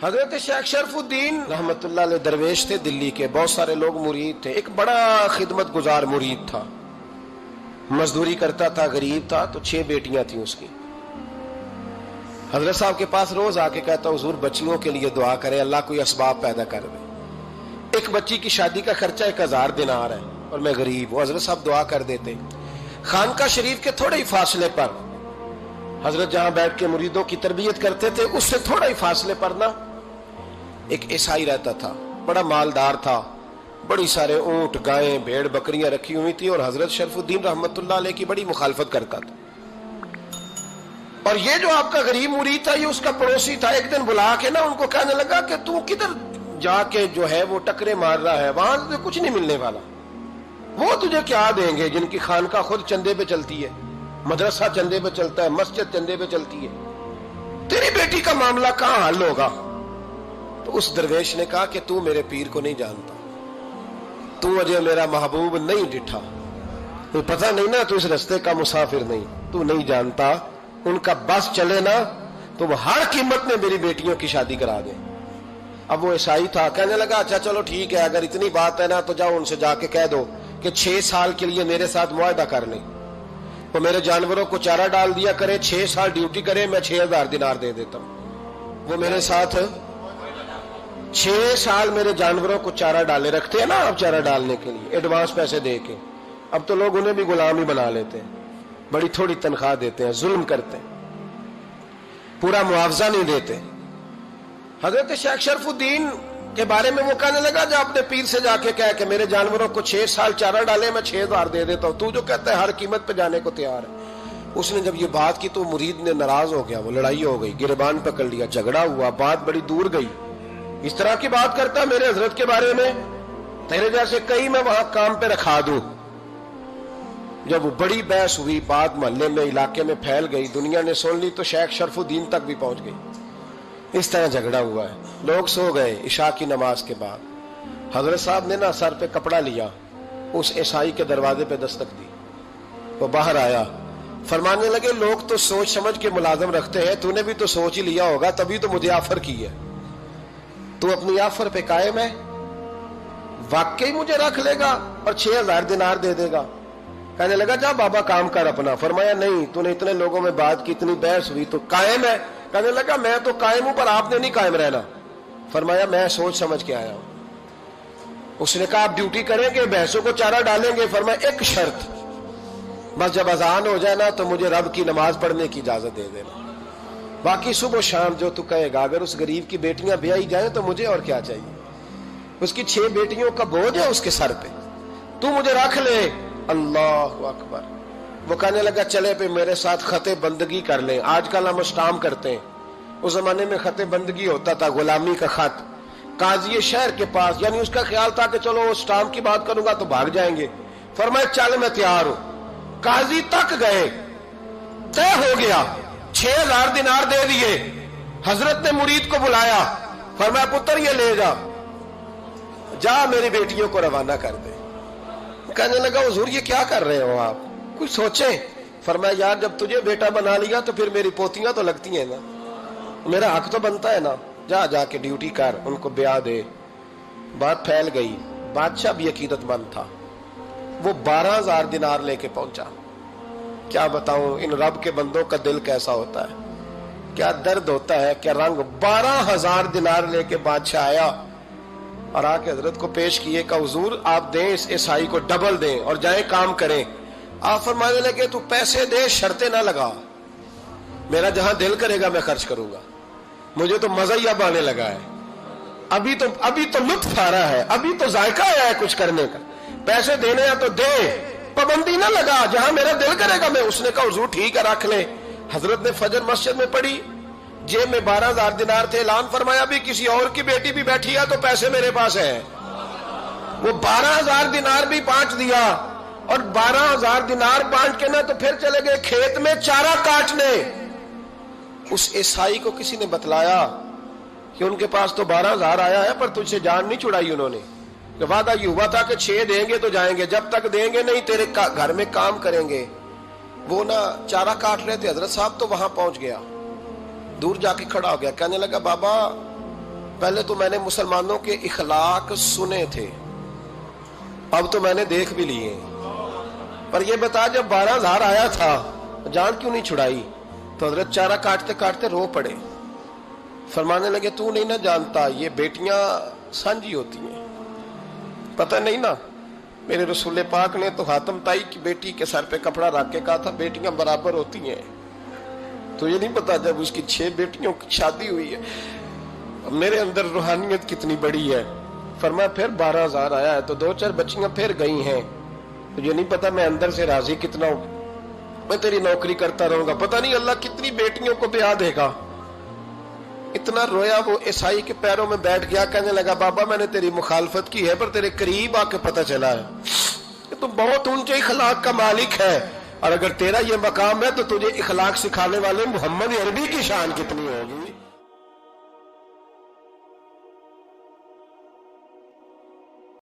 حضرت شیخ شرفالدین رحمتullah علیہ درویش تھے دلی کے، بہت سارے لوگ مرید تھے، ایک بڑا خدمت گزار مرید تھا، مزدوری کرتا تھا، غریب تھا، تو 6 بیٹیاں تھیں اس کی۔ حضرت صاحب کے پاس روز آ کے کہتا حضور بچیوں کے لیے دعا کرے، اللہ کوئی اسباب پیدا کر دے، ایک بچی کی شادی کا خرچہ 1000 دینار ہے اور میں غریب ہوں۔ حضرت صاحب دعا کر دیتے۔ خانقاہ شریف کے تھوڑے ہی فاصلے پر حضرت جہاں بیٹھ کے مریدوں کی تربیت کرتے تھے، اس سے تھوڑا ہی فاصلے پر نا ایک عیسائی رہتا تھا، بڑا مالدار تھا، بڑی سارے اونٹ، گائیں، بھیڑ، بکریاں رکھی ہوئی تھی، اور حضرت شرفالدین رحمتullah علیہ کی بڑی مخالفت کرتا تھا۔ اور یہ جو آپ کا غریب مرید تھا، یہ اس کا پڑوسی تھا، ایک دن بلا کے نا ان کو کہنے لگا کہ تو کدھر جا کے جو ہے وہ ٹکرے مار رہا ہے، وہاں سے کچھ نہیں ملنے والا، وہ تجھے کیا دیں گے جن کی خانقاہ خود چندے پہ چلتی ہے، مدرسہ چندے پہ چلتا ہے، مسجد چندے پہ چلتی ہے، تیری بیٹی کا معاملہ کہاں حل ہوگا؟ تو اس درویش نے کہا کہ تو میرے پیر کو نہیں جانتا، تو مجھے میرا محبوب نہیں ڈٹھا، تو پتہ نہیں نا، تو اس رستے کا مسافر نہیں، تو نہیں جانتا، ان کا بس چلے نا تو وہ ہر قیمت میں میری بیٹیوں کی شادی کرا دیں۔ اب وہ عیسائی تھا، کہنے لگا اچھا چلو ٹھیک ہے، اگر اتنی بات ہے نا تو جاؤ ان سے جا کے کہہ دو کہ 6 سال کے لیے میرے ساتھ معاہدہ کر لیں، وہ میرے جانوروں کو چارہ ڈال دیا کرے، 6 سال ڈیوٹی کرے، میں 6000 دینار دے دیتا ہوں۔ وہ میرے ساتھ 6 سال میرے جانوروں کو چارہ ڈالے، رکھتے ہیں نا آپ چارہ ڈالنے کے لیے ایڈوانس پیسے دے کے، اب تو لوگ انہیں بھی غلام ہی بنا لیتے ہیں، بڑی تھوڑی تنخواہ دیتے ہیں، ظلم کرتے ہیں، پورا معاوضہ نہیں دیتے۔ حضرت شیخ شرفالدین کے بارے میں وہ کہنے لگا جب اپنے پیر سے جا کے کہہ کہ میرے جانوروں کو 6 سال چارہ ڈالے، میں 6000 دے دیتا ہوں، تو جو کہتا ہے ہر قیمت پہ جانے کو تیار ہے۔ اس نے جب یہ بات کی تو مرید نے ناراض ہو گیا، وہ لڑائی ہو گئی، گربان پکڑ لیا، جھگڑا ہوا، بات بڑی دور گئی۔ اس طرح کی بات کرتا میرے حضرت کے بارے میں، تیرے جیسے کئی میں وہاں کام پہ رکھا دوں۔ جب وہ بڑی بحث ہوئی، بات محلے میں، علاقے میں پھیل گئی، دنیا نے سن لی، تو شیخ شرفالدین تک بھی پہنچ گئی۔ اس طرح جھگڑا ہوا ہے، لوگ سو گئے عشاء کی نماز کے بعد۔ حضرت صاحب نے نا سر پہ کپڑا لیا، اس عیسائی کے دروازے پہ دستک دی، وہ باہر آیا، فرمانے لگے لوگ تو سوچ سمجھ کے ملازم رکھتے ہیں، تو نے بھی تو سوچ ہی لیا ہوگا، تبھی تو مجھے آفر کی ہے، تو اپنی آفر پہ قائم ہے، واقعی مجھے رکھ لے گا اور 6000 دینار دے دے گا؟ کہنے لگا جا بابا کام کر اپنا۔ فرمایا نہیں، تو نے اتنے لوگوں میں بات کی، اتنی بحث ہوئی، تو قائم ہے؟ کہنے لگا میں تو قائم ہوں، پر آپ نے نہیں قائم رہنا۔ فرمایا میں سوچ سمجھ کے آیا ہوں۔ اس نے کہا آپ ڈیوٹی کریں گے، بھینسوں کو چارہ ڈالیں گے؟ فرمایا ایک شرط، بس جب اذان ہو جائے نا تو مجھے رب کی نماز پڑھنے کی اجازت دے دینا، باقی صبح و شام جو تو کہے گا۔ اگر اس غریب کی بیٹیاں بیائی جائیں تو مجھے اور کیا چاہیے، اس کی 6 بیٹیوں کا بوجھ ہے اس کے سر پہ، تو مجھے رکھ لے۔ اللہ اکبر۔ وہ کہنے لگا چلے پہ میرے ساتھ خط بندگی کر لیں، آج کل ہم اسٹام کرتے ہیں، اس زمانے میں خط بندگی ہوتا تھا، غلامی کا خط، قاضی شہر کے پاس، یعنی اس کا خیال تھا کہ چلو اسٹام کی بات کروں گا تو بھاگ جائیں گے۔ فرمایا چل میں تیار ہوں۔ قاضی تک گئے، طے ہو گیا، 6000 دینار دے دیے۔ حضرت نے مرید کو بلایا، فرمایا پتر یہ لے جا، جا میری بیٹیوں کو روانہ کر دے۔ کہنے لگا حضور یہ کیا کر رہے ہو آپ، کچھ سوچیں۔ فرمایا یار جب تجھے بیٹا بنا لیا تو پھر میری پوتیاں تو لگتی ہیں نا، میرا حق تو بنتا ہے نا، جا کے ڈیوٹی کر، ان کو بیاہ دے۔ بات پھیل گئی، بادشاہ بھی عقیدت مند تھا، وہ 12000 دینار لے کے پہنچا۔ کیا بتاؤں ان رب کے بندوں کا دل کیسا ہوتا ہے، کیا درد ہوتا ہے، کیا رنگ۔ 12000 دینار لے کے بادشاہ آیا اور آ کے حضرت کو پیش کیے کہ حضور آپ دیں اس عیسائی کو ڈبل دیں اور جائیں کام کریں۔ آپ فرمانے لگے تو پیسے دے، شرطیں نہ لگا، میرا جہاں دل کرے گا میں خرچ کروں گا، مجھے تو مزہ ہی اب آنے لگا ہے، ابھی تو لطف آ رہا ہے، ابھی تو ذائقہ آیا ہے کچھ کرنے کا، پیسے دینے ہیں تو دے، پابندی نہ لگا، جہاں میرا دل کرے گا میں۔ اس نے کہا حضور ٹھیک ہے رکھ لے۔ حضرت نے فجر مسجد میں پڑھی، جیب میں 12000 دینار تھے، اعلان فرمایا بھی کسی اور کی بیٹی بھی بیٹھی ہے تو پیسے میرے پاس ہیں۔ وہ 12000 دینار بھی بانٹ دیا، اور 12000 دینار بانٹ کے نا تو پھر چلے گئے کھیت میں چارہ کاٹنے۔ اس عیسائی کو کسی نے بتلایا کہ ان کے پاس تو 12000 آیا ہے، پر تجھ سے جان نہیں چھڑائی انہوں نے، کہ وعدہ یہ ہوا تھا کہ 6 دیں گے تو جائیں گے، جب تک دیں گے نہیں تیرے گھر میں کام کریں گے۔ وہ نا چارہ کاٹ رہے تھے، حضرت صاحب تو وہاں پہنچ گیا، دور جا کے کھڑا ہو گیا، کہنے لگا بابا پہلے تو میں نے مسلمانوں کے اخلاق سنے تھے، اب تو میں نے دیکھ بھی لیے، پر یہ بتا جب 12,000 آیا تھا جان کیوں نہیں چھڑائی؟ تو حضرت چارہ کاٹتے کاٹتے رو پڑے، فرمانے لگے تو نہیں نہ جانتا یہ بیٹیاں سانجی ہوتی ہیں، پتہ نہیں نا، میرے رسول پاک نے تو حاتم تائی کی بیٹی کے سر پہ کپڑا رکھ کے کہا تھا بیٹیاں برابر ہوتی ہیں، تو یہ نہیں پتا جب اس کی 6 بیٹیوں کی شادی ہوئی ہے میرے اندر روحانیت کتنی بڑی ہے۔ فرمایا پھر 12,000 آیا ہے تو 2-4 بچیاں پھر گئی ہیں، تو یہ نہیں پتا میں اندر سے راضی کتنا ہوں، میں تیری نوکری کرتا رہوں گا، پتہ نہیں اللہ کتنی بیٹیوں کو بیاہ دے گا۔ اتنا رویا وہ عیسائی کے پیروں میں بیٹھ گیا، کہنے لگا بابا میں نے تیری مخالفت کی ہے پر تیرے قریب آ کے پتہ چلا ہے کہ تو بہت اونچے اخلاق کا مالک ہے، اور اگر تیرا یہ مقام ہے تو تجھے اخلاق سکھانے والے محمد عربی کی شان کتنی ہوگی۔